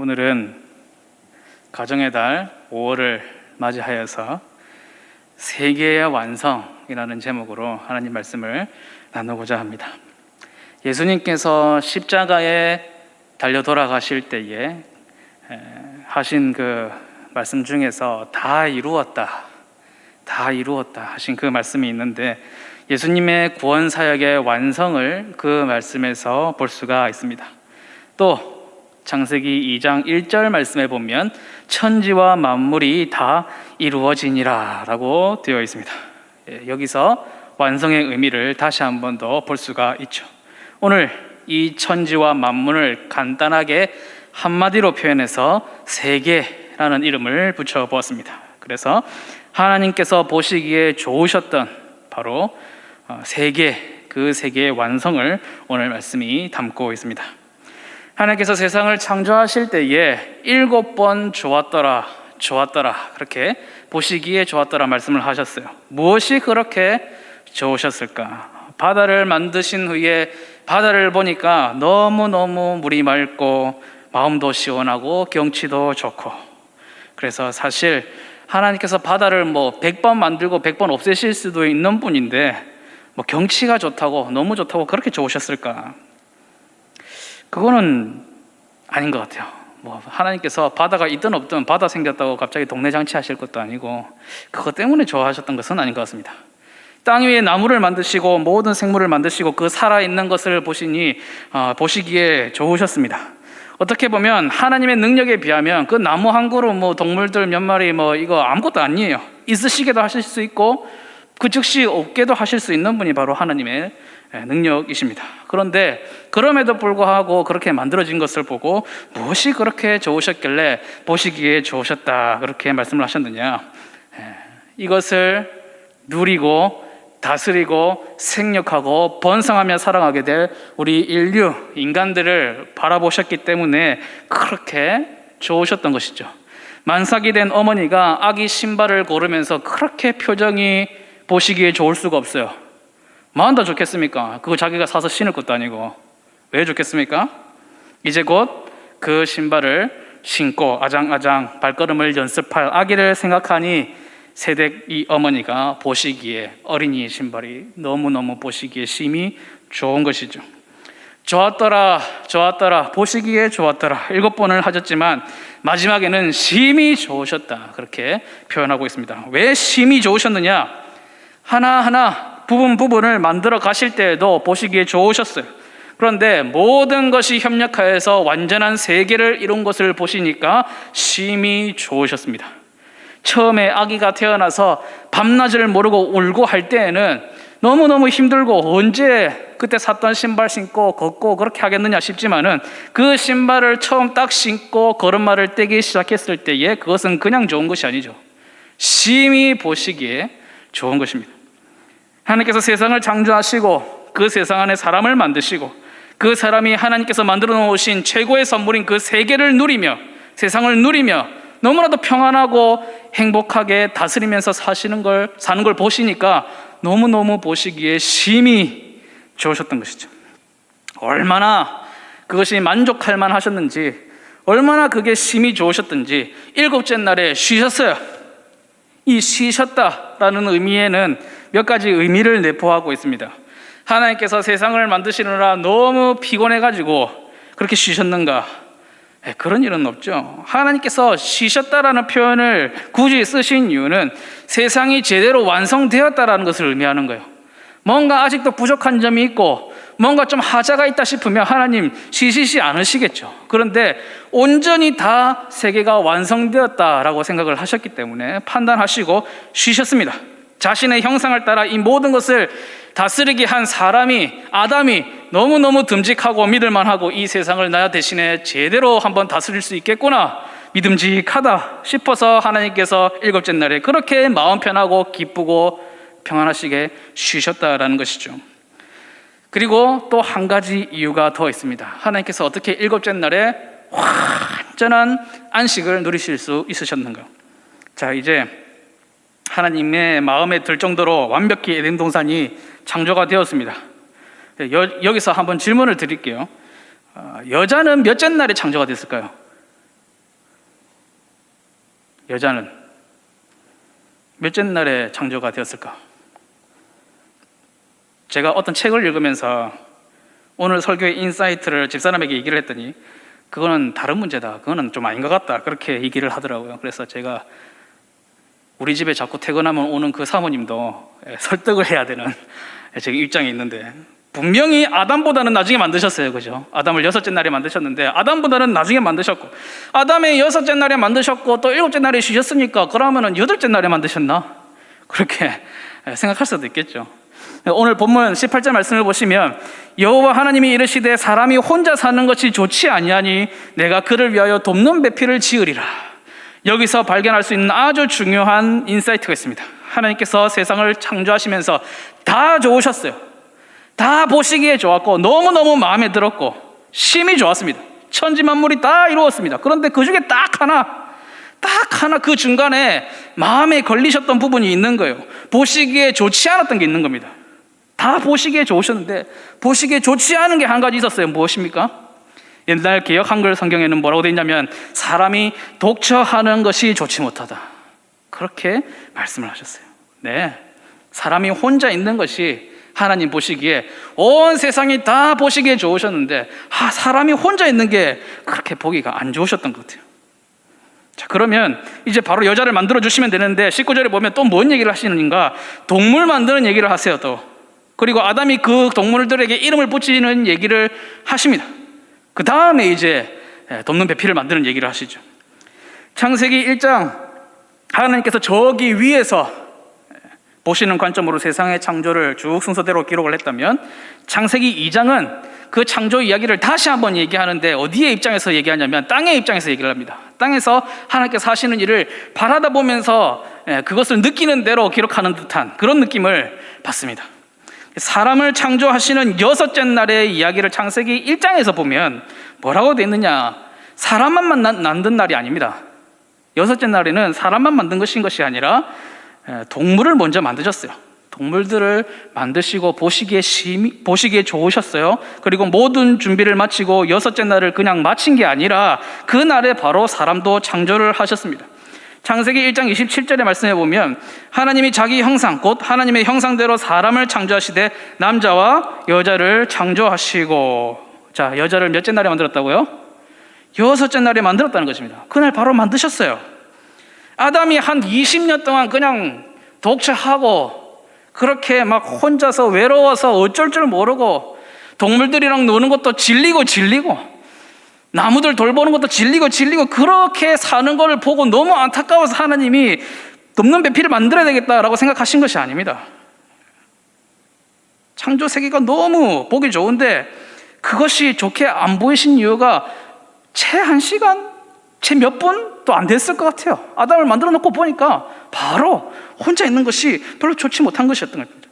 오늘은 가정의 달 5월을 맞이하여서 세계의 완성이라는 제목으로 하나님 말씀을 나누고자 합니다. 예수님께서 십자가에 달려 돌아가실 때에 하신 그 말씀 중에서 다 이루었다 하신 그 말씀이 있는데, 예수님의 구원 사역의 완성을 그 말씀에서 볼 수가 있습니다. 또 창세기 2장 1절 말씀에 보면 천지와 만물이 다 이루어지니라 라고 되어 있습니다. 여기서 완성의 의미를 다시 한 번 더 볼 수가 있죠. 오늘 이 천지와 만물을 간단하게 한마디로 표현해서 세계라는 이름을 붙여보았습니다. 그래서 하나님께서 보시기에 좋으셨던 바로 세계, 그 세계의 완성을 오늘 말씀이 담고 있습니다. 하나님께서 세상을 창조하실 때에 7번 좋았더라 그렇게 보시기에 좋았더라 말씀을 하셨어요. 무엇이 그렇게 좋으셨을까? 바다를 만드신 후에 바다를 보니까 너무너무 물이 맑고 마음도 시원하고 경치도 좋고, 그래서 사실 하나님께서 바다를 100번 만들고 100번 없애실 수도 있는 분인데 경치가 좋다고, 너무 좋다고 그렇게 좋으셨을까? 그거는 아닌 것 같아요. 하나님께서 바다가 있든 없든 바다 생겼다고 갑자기 동네 장치 하실 것도 아니고, 그것 때문에 좋아하셨던 것은 아닌 것 같습니다. 땅 위에 나무를 만드시고 모든 생물을 만드시고 그 살아있는 것을 보시기에 좋으셨습니다. 어떻게 보면 하나님의 능력에 비하면 그 나무 한 그루, 동물들 몇 마리, 이거 아무것도 아니에요. 있으시게도 하실 수 있고 그 즉시 없게도 하실 수 있는 분이 바로 하나님의 능력이십니다. 그런데 그럼에도 불구하고 그렇게 만들어진 것을 보고 무엇이 그렇게 좋으셨길래 보시기에 좋으셨다 그렇게 말씀을 하셨느냐, 이것을 누리고 다스리고 생육하고 번성하며 사랑하게 될 우리 인류, 인간들을 바라보셨기 때문에 그렇게 좋으셨던 것이죠. 만삭이 된 어머니가 아기 신발을 고르면서 그렇게 표정이 보시기에 좋을 수가 없어요. 마음도 좋겠습니까? 그거 자기가 사서 신을 것도 아니고. 왜 좋겠습니까? 이제 곧 그 신발을 신고 아장아장 발걸음을 연습할 아기를 생각하니 세댁 이 어머니가 보시기에 어린이 신발이 너무너무 보시기에 심히 좋은 것이죠. 좋았더라 보시기에 좋았더라 7번을 하셨지만 마지막에는 심히 좋으셨다 그렇게 표현하고 있습니다. 왜 심히 좋으셨느냐? 하나하나 부분을 만들어 가실 때에도 보시기에 좋으셨어요. 그런데 모든 것이 협력하여서 완전한 세계를 이룬 것을 보시니까 심히 좋으셨습니다. 처음에 아기가 태어나서 밤낮을 모르고 울고 할 때에는 너무너무 힘들고 언제 그때 샀던 신발 신고 걷고 그렇게 하겠느냐 싶지만은 그 신발을 처음 딱 신고 걸음마를 떼기 시작했을 때에 그것은 그냥 좋은 것이 아니죠. 심히 보시기에 좋은 것입니다. 하나님께서 세상을 창조하시고 그 세상 안에 사람을 만드시고 그 사람이 하나님께서 만들어 놓으신 최고의 선물인 그 세계를 누리며 세상을 누리며 너무나도 평안하고 행복하게 다스리면서 사는 걸 보시니까 너무너무 보시기에 심히 좋으셨던 것이죠. 얼마나 그것이 만족할 만하셨는지, 얼마나 그게 심히 좋으셨던지 7째 날에 쉬셨어요. 이 쉬셨다라는 의미에는 몇 가지 의미를 내포하고 있습니다. 하나님께서 세상을 만드시느라 너무 피곤해가지고 그렇게 쉬셨는가? 그런 일은 없죠. 하나님께서 쉬셨다라는 표현을 굳이 쓰신 이유는 세상이 제대로 완성되었다라는 것을 의미하는 거예요. 뭔가 아직도 부족한 점이 있고 뭔가 좀 하자가 있다 싶으면 하나님 쉬시지 않으시겠죠. 그런데 온전히 다 세계가 완성되었다라고 생각을 하셨기 때문에 판단하시고 쉬셨습니다. 자신의 형상을 따라 이 모든 것을 다스리게 한 사람이, 아담이 너무너무 듬직하고 믿을만하고 이 세상을 나 대신에 제대로 한번 다스릴 수 있겠구나, 믿음직하다 싶어서 하나님께서 7째 날에 그렇게 마음 편하고 기쁘고 평안하시게 쉬셨다라는 것이죠. 그리고 또 한 가지 이유가 더 있습니다. 하나님께서 어떻게 7째 날에 완전한 안식을 누리실 수 있으셨는가? 자, 이제 하나님의 마음에 들 정도로 완벽히 에덴 동산이 창조가 되었습니다. 여기서 한번 질문을 드릴게요. 여자는 몇째 날에 창조가 됐을까요? 여자는 몇째 날에 창조가 되었을까? 제가 어떤 책을 읽으면서 오늘 설교의 인사이트를 집사람에게 얘기를 했더니 그거는 다른 문제다, 그거는 좀 아닌 것 같다, 그렇게 얘기를 하더라고요. 그래서 제가 우리 집에 자꾸 퇴근하면 오는 그 사모님도 설득을 해야 되는 제 입장이 있는데, 분명히 아담보다는 나중에 만드셨어요, 그죠? 아담을 6째 날에 만드셨는데 아담보다는 나중에 만드셨고, 아담의 6째 날에 만드셨고 또 7째 날에 쉬셨으니까 그러면은 8째 날에 만드셨나? 그렇게 생각할 수도 있겠죠. 오늘 본문 18절 말씀을 보시면 여호와 하나님이 이르시되 사람이 혼자 사는 것이 좋지 아니하니 내가 그를 위하여 돕는 배필을 지으리라. 여기서 발견할 수 있는 아주 중요한 인사이트가 있습니다. 하나님께서 세상을 창조하시면서 다 좋으셨어요. 다 보시기에 좋았고 너무너무 마음에 들었고 심히 좋았습니다. 천지만물이 다 이루었습니다. 그런데 그 중에 딱 하나 그 중간에 마음에 걸리셨던 부분이 있는 거예요. 보시기에 좋지 않았던 게 있는 겁니다. 다 보시기에 좋으셨는데 보시기에 좋지 않은 게 한 가지 있었어요. 무엇입니까? 옛날 개역 한글 성경에는 뭐라고 되어 있냐면 사람이 독처하는 것이 좋지 못하다, 그렇게 말씀을 하셨어요. 네, 사람이 혼자 있는 것이 하나님 보시기에, 온 세상이 다 보시기에 좋으셨는데 사람이 혼자 있는 게 그렇게 보기가 안 좋으셨던 것 같아요. 자, 그러면 이제 바로 여자를 만들어 주시면 되는데 19절에 보면 또 뭔 얘기를 하시는가? 동물 만드는 얘기를 하세요. 또 그리고 아담이 그 동물들에게 이름을 붙이는 얘기를 하십니다. 그 다음에 이제 돕는 배필을 만드는 얘기를 하시죠. 창세기 1장, 하나님께서 저기 위에서 보시는 관점으로 세상의 창조를 쭉 순서대로 기록을 했다면, 창세기 2장은 그 창조 이야기를 다시 한번 얘기하는데 어디의 입장에서 얘기하냐면 땅의 입장에서 얘기를 합니다. 땅에서 하나님께서 하시는 일을 바라다 보면서 그것을 느끼는 대로 기록하는 듯한 그런 느낌을 받습니다. 사람을 창조하시는 6째 날의 이야기를 창세기 1장에서 보면 뭐라고 되어 있느냐? 사람만 만든 날이 아닙니다. 6째 날에는 사람만 만든 것인 것이 아니라 동물을 먼저 만드셨어요. 동물들을 만드시고 보시기에 좋으셨어요. 그리고 모든 준비를 마치고 6째 날을 그냥 마친 게 아니라 그 날에 바로 사람도 창조를 하셨습니다. 창세기 1장 27절의 말씀에 보면 하나님이 자기 형상 곧 하나님의 형상대로 사람을 창조하시되 남자와 여자를 창조하시고, 자, 여자를 몇째 날에 만들었다고요? 6째 날에 만들었다는 것입니다. 그날 바로 만드셨어요. 아담이 한 20년 동안 그냥 독처하고 그렇게 막 혼자서 외로워서 어쩔 줄 모르고 동물들이랑 노는 것도 질리고 나무들 돌보는 것도 질리고 그렇게 사는 걸 보고 너무 안타까워서 하나님이 돕는 배필을 만들어야 되겠다라고 생각하신 것이 아닙니다. 창조 세계가 너무 보기 좋은데 그것이 좋게 안 보이신 이유가 채 1시간, 채 몇 분도 안 됐을 것 같아요. 아담을 만들어 놓고 보니까 바로 혼자 있는 것이 별로 좋지 못한 것이었던 겁니다.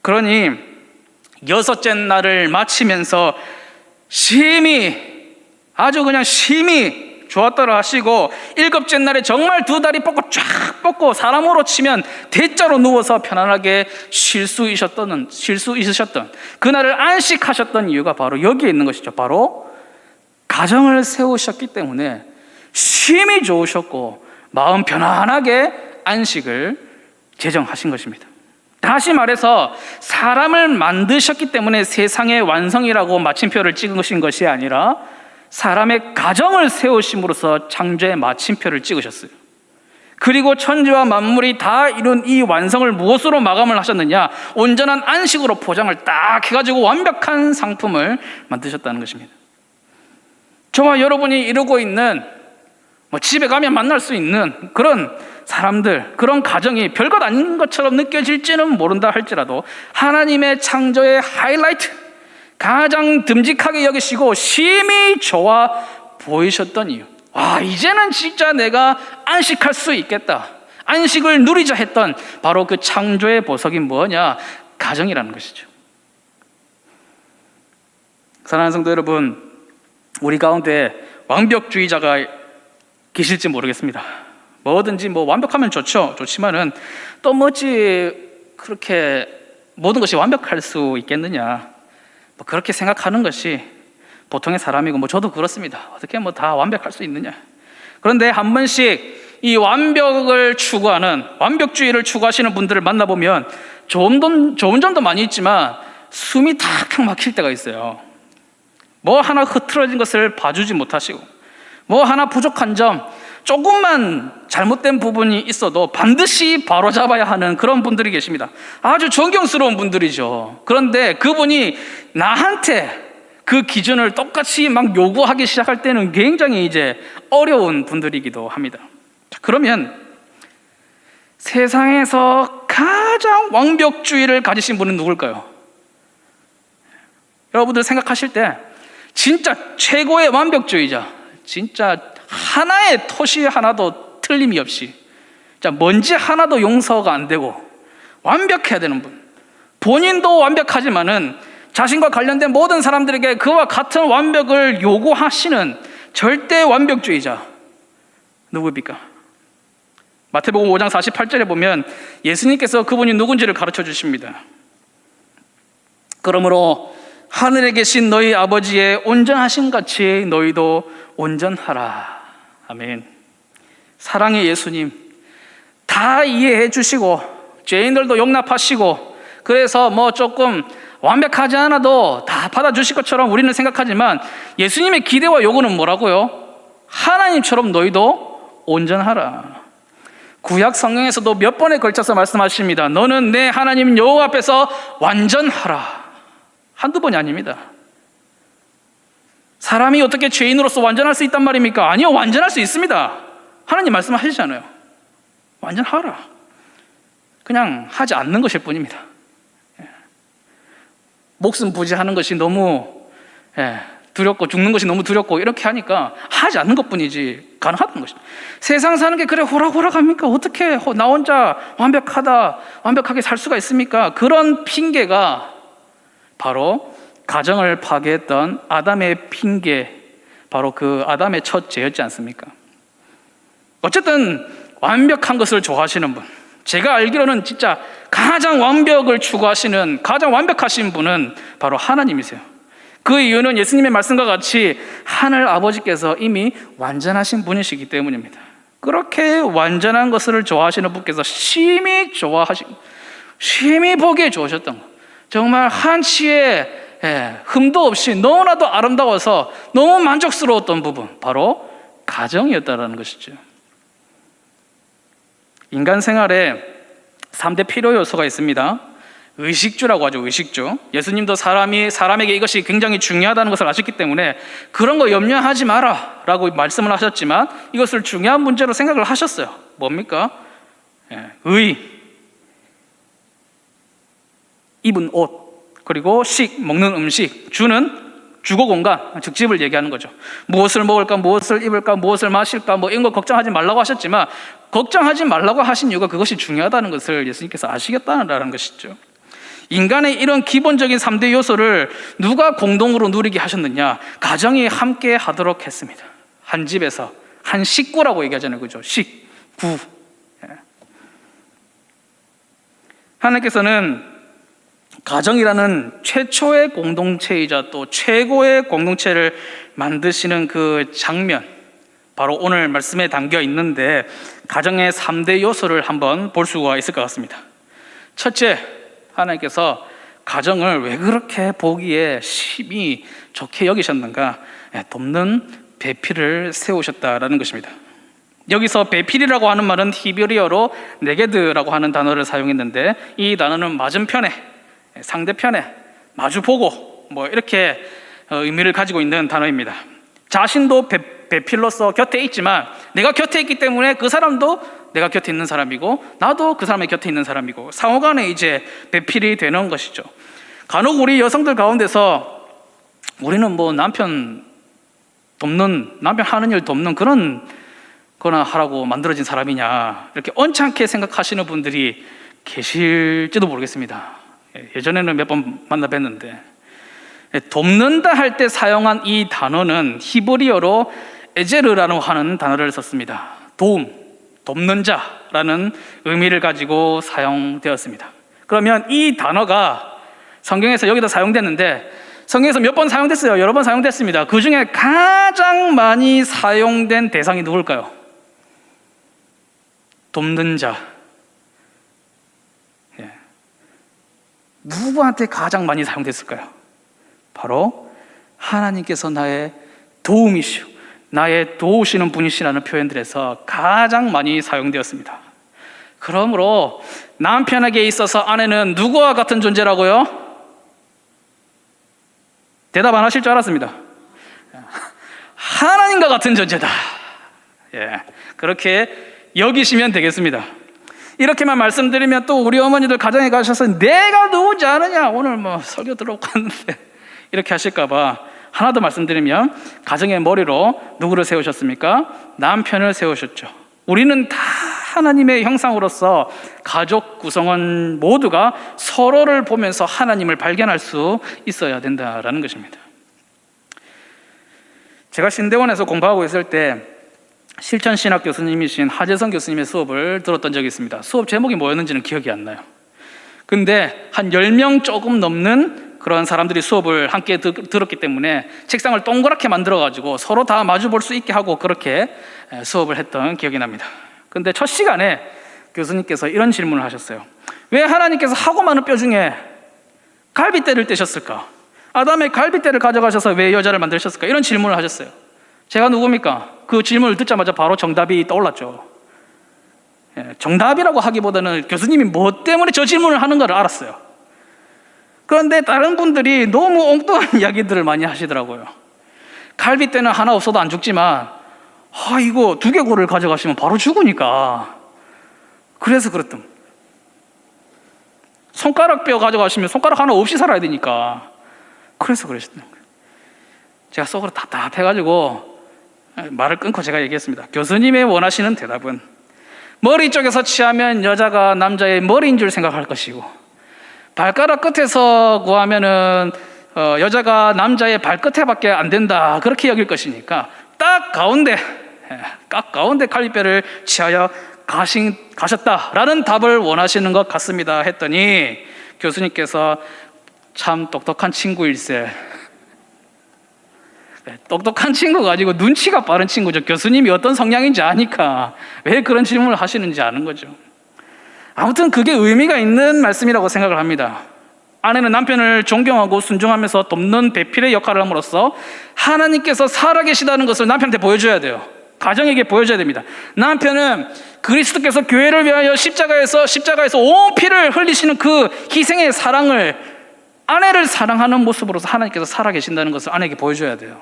그러니 6째 날을 마치면서 아주 그냥 심히 좋았더라 하시고 7째 날에 정말 2다리 뻗고 쫙 뻗고 사람으로 치면 대자로 누워서 편안하게 쉴 수 있으셨던 그날을 안식하셨던 이유가 바로 여기에 있는 것이죠. 바로 가정을 세우셨기 때문에 심히 좋으셨고 마음 편안하게 안식을 제정하신 것입니다. 다시 말해서 사람을 만드셨기 때문에 세상의 완성이라고 마침표를 찍으신 것이 아니라 사람의 가정을 세우심으로써 창조의 마침표를 찍으셨어요. 그리고 천지와 만물이 다 이룬 이 완성을 무엇으로 마감을 하셨느냐? 온전한 안식으로 포장을 딱 해가지고 완벽한 상품을 만드셨다는 것입니다. 저와 여러분이 이루고 있는 집에 가면 만날 수 있는 그런 사람들, 그런 가정이 별것 아닌 것처럼 느껴질지는 모른다 할지라도 하나님의 창조의 하이라이트, 가장 듬직하게 여기시고 심히 좋아 보이셨던 이유, 이제는 진짜 내가 안식할 수 있겠다, 안식을 누리자 했던 바로 그 창조의 보석이 뭐냐? 가정이라는 것이죠. 사랑하는 성도 여러분, 우리 가운데 완벽주의자가 계실지 모르겠습니다. 뭐든지 완벽하면 좋지만은 또 그렇게 모든 것이 완벽할 수 있겠느냐, 그렇게 생각하는 것이 보통의 사람이고 저도 그렇습니다. 어떻게 다 완벽할 수 있느냐. 그런데 한 번씩 이 완벽을 추구하는, 완벽주의를 추구하시는 분들을 만나보면 좋은 점도 많이 있지만 숨이 탁탁 막힐 때가 있어요. 뭐 하나 흐트러진 것을 봐주지 못하시고, 뭐 하나 부족한 점, 조금만 잘못된 부분이 있어도 반드시 바로잡아야 하는 그런 분들이 계십니다. 아주 존경스러운 분들이죠. 그런데 그분이 나한테 그 기준을 똑같이 막 요구하기 시작할 때는 굉장히 이제 어려운 분들이기도 합니다. 자, 그러면 세상에서 가장 완벽주의를 가지신 분은 누굴까요? 여러분들 생각하실 때 진짜 최고의 완벽주의자, 진짜 하나의 토시 하나도 틀림이 없이, 자, 먼지 하나도 용서가 안 되고 완벽해야 되는 분, 본인도 완벽하지만은 자신과 관련된 모든 사람들에게 그와 같은 완벽을 요구하시는 절대 완벽주의자 누구입니까? 마태복음 5장 48절에 보면 예수님께서 그분이 누군지를 가르쳐 주십니다. 그러므로 하늘에 계신 너희 아버지의 온전하신 같이 너희도 온전하라. 아멘. 사랑의 예수님, 다 이해해 주시고 죄인들도 용납하시고, 그래서 뭐 조금 완벽하지 않아도 다 받아주실 것처럼 우리는 생각하지만 예수님의 기대와 요구는 뭐라고요? 하나님처럼 너희도 온전하라. 구약 성경에서도 몇 번에 걸쳐서 말씀하십니다. 너는 내 하나님 여호와 앞에서 완전하라. 한두 번이 아닙니다. 사람이 어떻게 죄인으로서 완전할 수 있단 말입니까? 아니요, 완전할 수 있습니다. 하나님 말씀하시잖아요. 완전하라. 그냥 하지 않는 것일 뿐입니다. 목숨 부지하는 것이 너무 두렵고, 죽는 것이 너무 두렵고 이렇게 하니까 하지 않는 것뿐이지 가능하다는 것입니다. 세상 사는 게 그래 호락호락합니까? 어떻게 나 혼자 완벽하게 살 수가 있습니까? 그런 핑계가 바로 가정을 파괴했던 아담의 핑계, 바로 그 아담의 첫 죄였지 않습니까? 어쨌든 완벽한 것을 좋아하시는 분, 제가 알기로는 진짜 가장 완벽을 추구하시는, 가장 완벽하신 분은 바로 하나님이세요. 그 이유는 예수님의 말씀과 같이 하늘 아버지께서 이미 완전하신 분이시기 때문입니다. 그렇게 완전한 것을 좋아하시는 분께서 심히 보기에 좋으셨던 것, 정말 한치의 흠도 없이 너무나도 아름다워서 너무 만족스러웠던 부분, 바로 가정이었다는 것이죠. 인간 생활에 3대 필요 요소가 있습니다. 의식주라고 하죠. 의식주. 예수님도 사람에게 이것이 굉장히 중요하다는 것을 아셨기 때문에 그런 거 염려하지 마라 라고 말씀을 하셨지만 이것을 중요한 문제로 생각을 하셨어요. 뭡니까? 의, 입은 옷, 그리고 식, 먹는 음식, 주는 주거 공간, 즉집을 얘기하는 거죠. 무엇을 먹을까, 무엇을 입을까, 무엇을 마실까, 뭐 이런 거 걱정하지 말라고 하셨지만, 걱정하지 말라고 하신 이유가 그것이 중요하다는 것을 예수님께서 아시겠다는 것이죠. 인간의 이런 기본적인 3대 요소를 누가 공동으로 누리게 하셨느냐? 가정이 함께 하도록 했습니다. 한 집에서, 한 식구라고 얘기하잖아요. 그죠? 식구. 하나님께서는 가정이라는 최초의 공동체이자 또 최고의 공동체를 만드시는 그 장면, 바로 오늘 말씀에 담겨 있는데 가정의 3대 요소를 한번 볼 수가 있을 것 같습니다. 첫째, 하나님께서 가정을 왜 그렇게 보기에 심히 좋게 여기셨는가? 돕는 배필을 세우셨다라는 것입니다. 여기서 배필이라고 하는 말은 히브리어로 네게드라고 하는 단어를 사용했는데, 이 단어는 맞은편에, 상대편에, 마주보고 뭐 이렇게 의미를 가지고 있는 단어입니다. 자신도 배필로서 곁에 있지만 내가 곁에 있기 때문에 그 사람도 내가 곁에 있는 사람이고 나도 그 사람의 곁에 있는 사람이고 상호간에 이제 배필이 되는 것이죠. 간혹 우리 여성들 가운데서 우리는 뭐 남편 하는 일 돕는 그런 거나 하라고 만들어진 사람이냐, 이렇게 언짢게 생각하시는 분들이 계실지도 모르겠습니다. 예전에는 몇 번 만나 뵀는데, 돕는다 할 때 사용한 이 단어는 히브리어로 에제르라고 하는 단어를 썼습니다. 돕는 자라는 의미를 가지고 사용되었습니다. 그러면 이 단어가 성경에서 여기다 사용됐는데 성경에서 몇 번 사용됐어요? 여러 번 사용됐습니다. 그 중에 가장 많이 사용된 대상이 누굴까요? 돕는 자. 예. 누구한테 가장 많이 사용됐을까요? 바로 하나님께서 나의 도움이시오, 나의 도우시는 분이시라는 표현들에서 가장 많이 사용되었습니다. 그러므로 남편에게 있어서 아내는 누구와 같은 존재라고요? 대답 안 하실 줄 알았습니다. 하나님과 같은 존재다. 예, 그렇게 여기시면 되겠습니다. 이렇게만 말씀드리면 또 우리 어머니들 가정에 가셔서 내가 누군지 아느냐, 오늘 뭐 설교 들어오고 왔는데 이렇게 하실까봐 하나 더 말씀드리면, 가정의 머리로 누구를 세우셨습니까? 남편을 세우셨죠. 우리는 다 하나님의 형상으로서 가족 구성원 모두가 서로를 보면서 하나님을 발견할 수 있어야 된다라는 것입니다. 제가 신대원에서 공부하고 있을 때 실천신학 교수님이신 하재성 교수님의 수업을 들었던 적이 있습니다. 수업 제목이 뭐였는지는 기억이 안 나요. 근데 한 10명 조금 넘는 그런 사람들이 수업을 함께 들었기 때문에 책상을 동그랗게 만들어가지고 서로 다 마주 볼 수 있게 하고 그렇게 수업을 했던 기억이 납니다. 근데 첫 시간에 교수님께서 이런 질문을 하셨어요. 왜 하나님께서 하고 많은 뼈 중에 갈빗대를 떼셨을까? 아담의 갈빗대를 가져가셔서 왜 여자를 만드셨을까? 이런 질문을 하셨어요. 제가 누굽니까? 그 질문을 듣자마자 바로 정답이 떠올랐죠. 정답이라고 하기보다는 교수님이 뭐 때문에 저 질문을 하는 걸 알았어요. 그런데 다른 분들이 너무 엉뚱한 이야기들을 많이 하시더라고요. 갈빗대는 하나 없어도 안 죽지만 이거 두개골을 가져가시면 바로 죽으니까 그래서 그랬던, 손가락 뼈 가져가시면 손가락 하나 없이 살아야 되니까 그래서 그러셨던 거예요. 제가 속으로 답답해가지고 말을 끊고 제가 얘기했습니다. 교수님의 원하시는 대답은 머리 쪽에서 취하면 여자가 남자의 머리인 줄 생각할 것이고, 발가락 끝에서 구하면은 여자가 남자의 발끝에밖에 안 된다 그렇게 여길 것이니까 딱 가운데 갈빗뼈를 취하여 가셨다라는 답을 원하시는 것 같습니다 했더니 교수님께서 참 똑똑한 친구일세. 똑똑한 친구가 아니고 눈치가 빠른 친구죠. 교수님이 어떤 성향인지 아니까 왜 그런 질문을 하시는지 아는 거죠. 아무튼 그게 의미가 있는 말씀이라고 생각을 합니다. 아내는 남편을 존경하고 순종하면서 돕는 배필의 역할을 함으로써 하나님께서 살아계시다는 것을 남편한테 보여줘야 돼요. 가정에게 보여줘야 됩니다. 남편은 그리스도께서 교회를 위하여 십자가에서 온 피를 흘리시는 그 희생의 사랑을, 아내를 사랑하는 모습으로서 하나님께서 살아계신다는 것을 아내에게 보여줘야 돼요.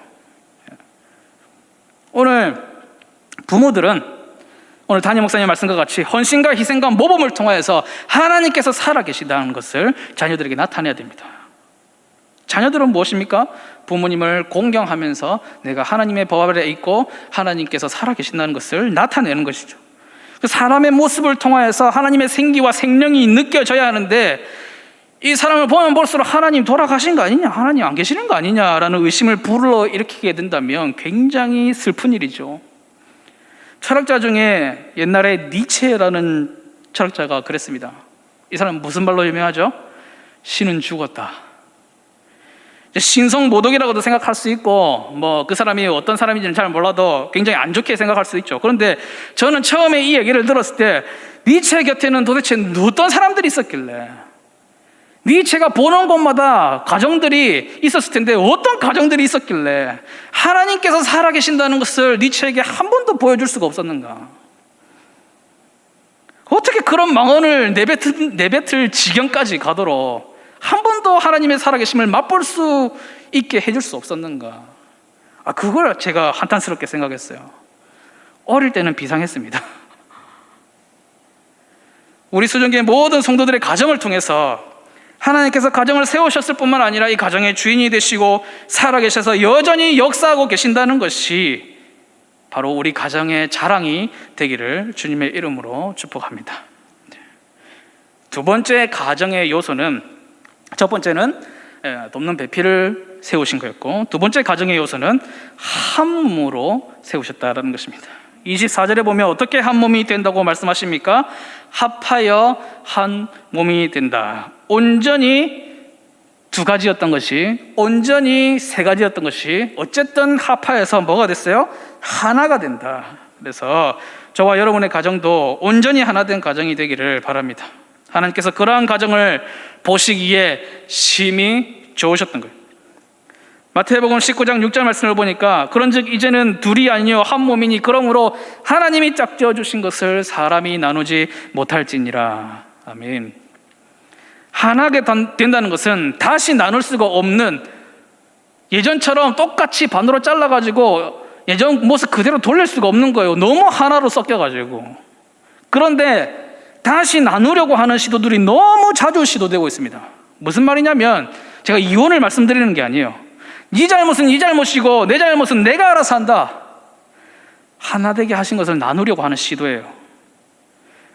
오늘 부모들은 오늘 담임 목사님 말씀과 같이 헌신과 희생과 모범을 통하여서 하나님께서 살아계시다는 것을 자녀들에게 나타내야 됩니다. 자녀들은 무엇입니까? 부모님을 공경하면서 내가 하나님의 법 아래 있고 하나님께서 살아계신다는 것을 나타내는 것이죠. 사람의 모습을 통하여서 하나님의 생기와 생명이 느껴져야 하는데, 이 사람을 보면 볼수록 하나님 돌아가신 거 아니냐, 하나님 안 계시는 거 아니냐라는 의심을 불러일으키게 된다면 굉장히 슬픈 일이죠. 철학자 중에 옛날에 니체라는 철학자가 그랬습니다. 이 사람은 무슨 말로 유명하죠? 신은 죽었다. 신성모독이라고도 생각할 수 있고, 그 사람이 어떤 사람인지는 잘 몰라도 굉장히 안 좋게 생각할 수 있죠. 그런데 저는 처음에 이 얘기를 들었을 때 니체 곁에는 도대체 어떤 사람들이 있었길래, 니체가 보는 곳마다 가정들이 있었을 텐데 어떤 가정들이 있었길래 하나님께서 살아계신다는 것을 니체에게 한 번도 보여줄 수가 없었는가? 어떻게 그런 망언을 내뱉을 지경까지 가도록 한 번도 하나님의 살아계심을 맛볼 수 있게 해줄 수 없었는가? 그걸 제가 한탄스럽게 생각했어요. 어릴 때는 비상했습니다. 우리 수종교의 모든 성도들의 가정을 통해서 하나님께서 가정을 세우셨을 뿐만 아니라 이 가정의 주인이 되시고 살아계셔서 여전히 역사하고 계신다는 것이 바로 우리 가정의 자랑이 되기를 주님의 이름으로 축복합니다. 두 번째 가정의 요소는, 첫 번째는 돕는 배필을 세우신 거였고, 두 번째 가정의 요소는 한 몸으로 세우셨다는 것입니다. 24절에 보면 어떻게 한 몸이 된다고 말씀하십니까? 합하여 한 몸이 된다. 온전히 두 가지였던 것이 온전히 세 가지였던 것이 어쨌든 합하여서 뭐가 됐어요? 하나가 된다. 그래서 저와 여러분의 가정도 온전히 하나 된 가정이 되기를 바랍니다. 하나님께서 그러한 가정을 보시기에 심히 좋으셨던 거예요. 마태복음 19장 6절 말씀을 보니까 그런즉 이제는 둘이 아니요 한 몸이니 그러므로 하나님이 짝지어 주신 것을 사람이 나누지 못할지니라. 아멘. 하나가 된다는 것은 다시 나눌 수가 없는, 예전처럼 똑같이 반으로 잘라가지고 예전 모습 그대로 돌릴 수가 없는 거예요. 너무 하나로 섞여가지고. 그런데 다시 나누려고 하는 시도들이 너무 자주 시도되고 있습니다. 무슨 말이냐면 제가 이혼을 말씀드리는 게 아니에요. 네 잘못은 네 잘못이고 내 잘못은 내가 알아서 한다. 하나 되게 하신 것을 나누려고 하는 시도예요.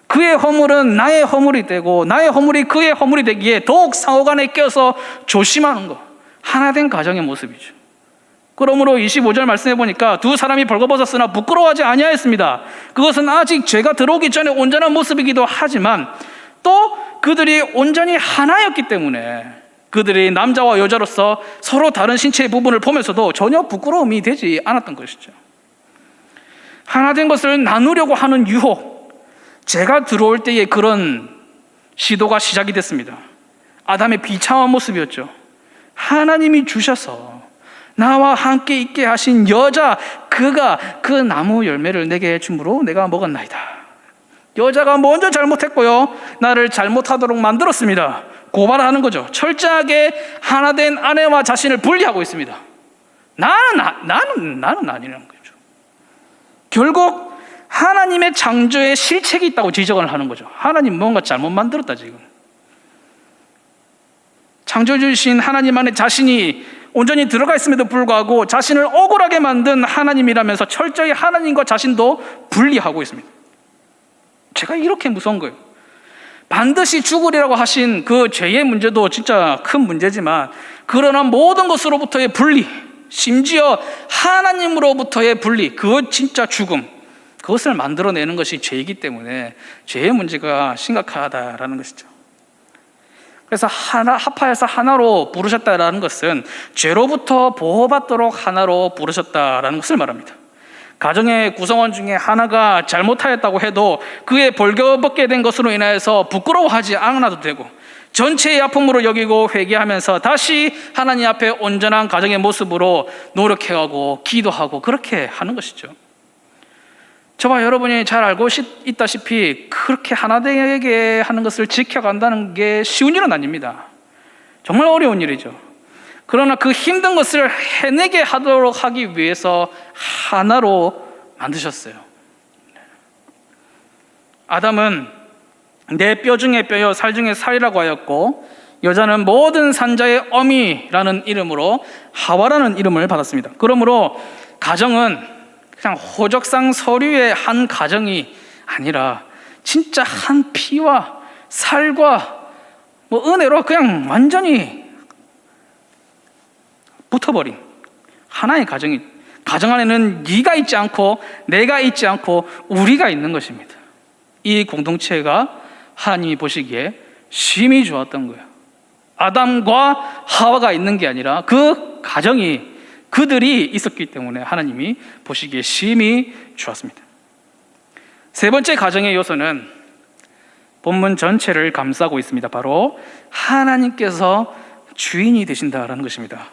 그의 허물은 나의 허물이 되고 나의 허물이 그의 허물이 되기에 더욱 상호간에 껴서 조심하는 것, 하나 된 가정의 모습이죠. 그러므로 25절 말씀해 보니까 두 사람이 벌거벗었으나 부끄러워하지 아니하였습니다. 그것은 아직 죄가 들어오기 전에 온전한 모습이기도 하지만 또 그들이 온전히 하나였기 때문에 그들이 남자와 여자로서 서로 다른 신체의 부분을 보면서도 전혀 부끄러움이 되지 않았던 것이죠. 하나 된 것을 나누려고 하는 유혹, 죄가 들어올 때에 그런 시도가 시작이 됐습니다. 아담의 비참한 모습이었죠. 하나님이 주셔서 나와 함께 있게 하신 여자, 그가 그 나무 열매를 내게 줌으로 내가 먹었나이다. 여자가 먼저 잘못했고요, 나를 잘못하도록 만들었습니다. 고발하는 거죠. 철저하게 하나된 아내와 자신을 분리하고 있습니다. 나는 아니라는 거죠. 결국 하나님의 창조에 실책이 있다고 지적을 하는 거죠. 하나님 뭔가 잘못 만들었다 지금. 창조해 주신 하나님 안에 자신이 온전히 들어가 있음에도 불구하고 자신을 억울하게 만든 하나님이라면서 철저히 하나님과 자신도 분리하고 있습니다. 제가 이렇게 무서운 거예요. 반드시 죽으리라고 하신 그 죄의 문제도 진짜 큰 문제지만, 그러나 모든 것으로부터의 분리, 심지어 하나님으로부터의 분리, 그것 진짜 죽음, 그것을 만들어내는 것이 죄이기 때문에 죄의 문제가 심각하다라는 것이죠. 그래서 하나, 합하여서 하나로 부르셨다라는 것은 죄로부터 보호받도록 하나로 부르셨다라는 것을 말합니다. 가정의 구성원 중에 하나가 잘못하였다고 해도 그의 벌거벗게 된 것으로 인하여서 부끄러워하지 않아도 되고, 전체의 아픔으로 여기고 회개하면서 다시 하나님 앞에 온전한 가정의 모습으로 노력해가고 기도하고 그렇게 하는 것이죠. 저와 여러분이 잘 알고 있다시피 그렇게 하나 되게 하는 것을 지켜간다는 게 쉬운 일은 아닙니다. 정말 어려운 일이죠. 그러나 그 힘든 것을 해내게 하도록 하기 위해서 하나로 만드셨어요. 아담은 내 뼈 중에 뼈요 살 중에 살이라고 하였고, 여자는 모든 산자의 어미라는 이름으로 하와라는 이름을 받았습니다. 그러므로 가정은 그냥 호적상 서류의 한 가정이 아니라 진짜 한 피와 살과 은혜로 그냥 완전히 붙어버린 하나의 가정이, 가정 안에는 네가 있지 않고 내가 있지 않고 우리가 있는 것입니다. 이 공동체가 하나님이 보시기에 심히 좋았던 거예요. 아담과 하와가 있는 게 아니라 그 가정이, 그들이 있었기 때문에 하나님이 보시기에 심히 좋았습니다. 세 번째 가정의 요소는 본문 전체를 감싸고 있습니다. 바로 하나님께서 주인이 되신다라는 것입니다.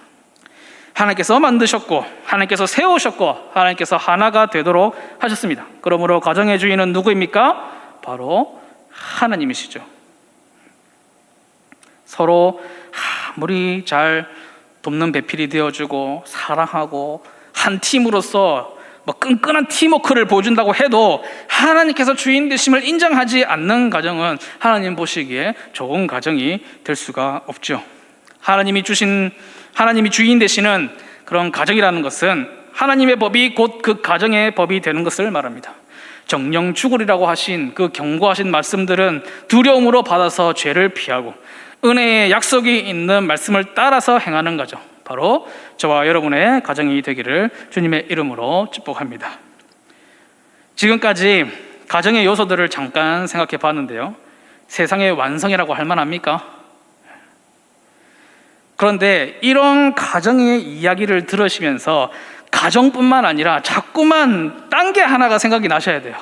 하나님께서 만드셨고 하나님께서 세우셨고 하나님께서 하나가 되도록 하셨습니다. 그러므로 가정의 주인은 누구입니까? 바로 하나님이시죠. 서로 아무리 잘 돕는 배필이 되어주고 사랑하고 한 팀으로서 끈끈한 팀워크를 보여준다고 해도 하나님께서 주인 되심을 인정하지 않는 가정은 하나님 보시기에 좋은 가정이 될 수가 없죠. 하나님이 주인 되시는 그런 가정이라는 것은 하나님의 법이 곧 그 가정의 법이 되는 것을 말합니다. 정령 죽으리라고 하신 그 경고하신 말씀들은 두려움으로 받아서 죄를 피하고 은혜의 약속이 있는 말씀을 따라서 행하는 가정, 바로 저와 여러분의 가정이 되기를 주님의 이름으로 축복합니다. 지금까지 가정의 요소들을 잠깐 생각해 봤는데요, 세상의 완성이라고 할 만합니까? 그런데 이런 가정의 이야기를 들으시면서 가정뿐만 아니라 자꾸만 딴 게 하나가 생각이 나셔야 돼요.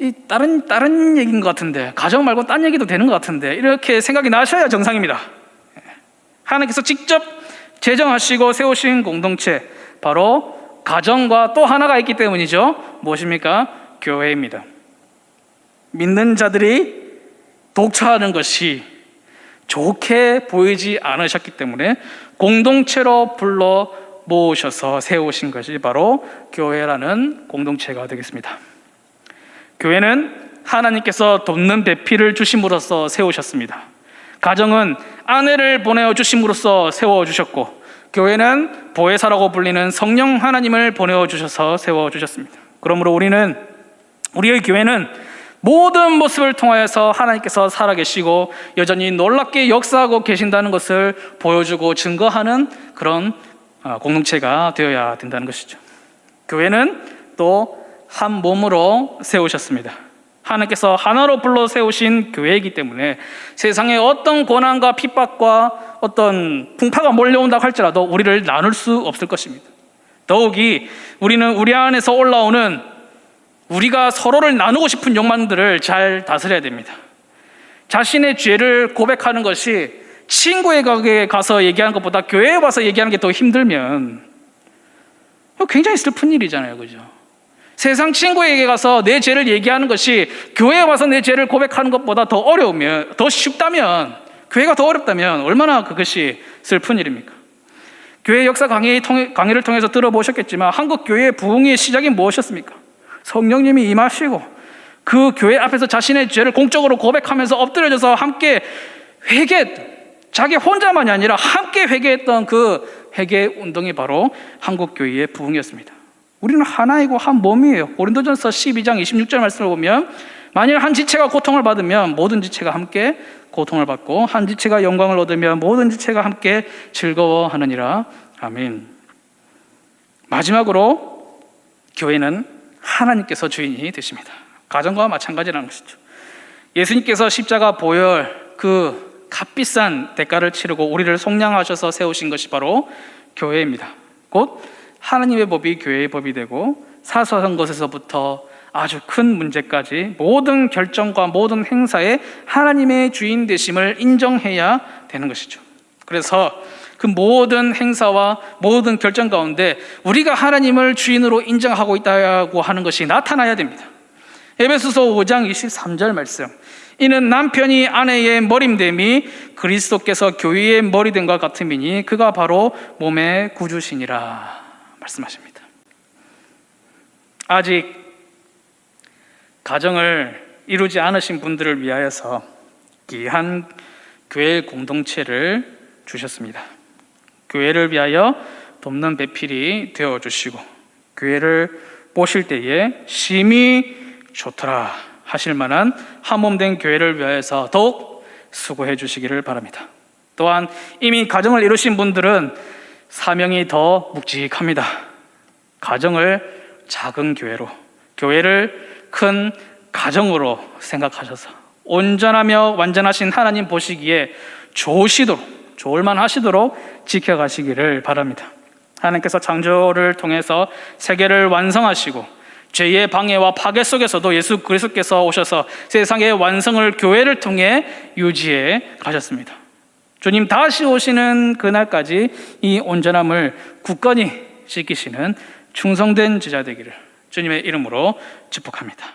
이 다른 얘기인 것 같은데, 가정 말고 딴 얘기도 되는 것 같은데, 이렇게 생각이 나셔야 정상입니다. 하나님께서 직접 제정하시고 세우신 공동체, 바로 가정과 또 하나가 있기 때문이죠. 무엇입니까? 교회입니다. 믿는 자들이 독처하는 것이 좋게 보이지 않으셨기 때문에 공동체로 불러 모으셔서 세우신 것이 바로 교회라는 공동체가 되겠습니다. 교회는 하나님께서 돕는 배필을 주심으로써 세우셨습니다. 가정은 아내를 보내어 주심으로써 세워주셨고, 교회는 보혜사라고 불리는 성령 하나님을 보내어 주셔서 세워주셨습니다. 그러므로 우리의 교회는 모든 모습을 통하여서 하나님께서 살아계시고 여전히 놀랍게 역사하고 계신다는 것을 보여주고 증거하는 그런 공동체가 되어야 된다는 것이죠. 교회는 또 한 몸으로 세우셨습니다. 하나님께서 하나로 불러 세우신 교회이기 때문에 세상에 어떤 고난과 핍박과 어떤 풍파가 몰려온다고 할지라도 우리를 나눌 수 없을 것입니다. 더욱이 우리는 우리 안에서 올라오는 우리가 서로를 나누고 싶은 욕망들을 잘 다스려야 됩니다. 자신의 죄를 고백하는 것이 친구에게 가서 얘기하는 것보다 교회에 와서 얘기하는 게 더 힘들면 굉장히 슬픈 일이잖아요, 그죠? 세상 친구에게 가서 내 죄를 얘기하는 것이 교회에 와서 내 죄를 고백하는 것보다 더 어려우면, 더 쉽다면, 교회가 더 어렵다면 얼마나 그것이 슬픈 일입니까? 교회 역사 강의를 통해서 들어보셨겠지만 한국 교회의 부흥의 시작이 무엇이었습니까? 성령님이 임하시고 그 교회 앞에서 자신의 죄를 공적으로 고백하면서 엎드려져서 함께 자기 혼자만이 아니라 함께 회개했던 그 회개 운동이 바로 한국 교회의 부흥이었습니다. 우리는 하나이고 한 몸이에요. 고린도전서 12장 26절 말씀을 보면 만일 한 지체가 고통을 받으면 모든 지체가 함께 고통을 받고 한 지체가 영광을 얻으면 모든 지체가 함께 즐거워하느니라. 아멘. 마지막으로 교회는 하나님께서 주인이 되십니다. 가정과 마찬가지라는 것이죠. 예수님께서 십자가 보혈 그 값비싼 대가를 치르고 우리를 속량하셔서 세우신 것이 바로 교회입니다. 곧 하나님의 법이 교회의 법이 되고 사소한 것에서부터 아주 큰 문제까지 모든 결정과 모든 행사에 하나님의 주인 되심을 인정해야 되는 것이죠. 그래서 그 모든 행사와 모든 결정 가운데 우리가 하나님을 주인으로 인정하고 있다고 하는 것이 나타나야 됩니다. 에베소서 5장 23절 말씀, 이는 남편이 아내의 머림됨이 그리스도께서 교회의 머리됨과 같음이니 그가 바로 몸의 구주시니라 말씀하십니다. 아직 가정을 이루지 않으신 분들을 위하여서 귀한 교회 공동체를 주셨습니다. 교회를 위하여 돕는 배필이 되어주시고 교회를 보실 때에 심히 좋더라 하실 만한 한몸된 교회를 위하여서 더욱 수고해 주시기를 바랍니다. 또한 이미 가정을 이루신 분들은 사명이 더 묵직합니다. 가정을 작은 교회로, 교회를 큰 가정으로 생각하셔서 온전하며 완전하신 하나님 보시기에 좋을만 하시도록 지켜가시기를 바랍니다. 하나님께서 창조를 통해서 세계를 완성하시고 죄의 방해와 파괴 속에서도 예수 그리스도께서 오셔서 세상의 완성을 교회를 통해 유지해 가셨습니다. 주님 다시 오시는 그날까지 이 온전함을 굳건히 지키시는 충성된 제자 되기를 주님의 이름으로 축복합니다.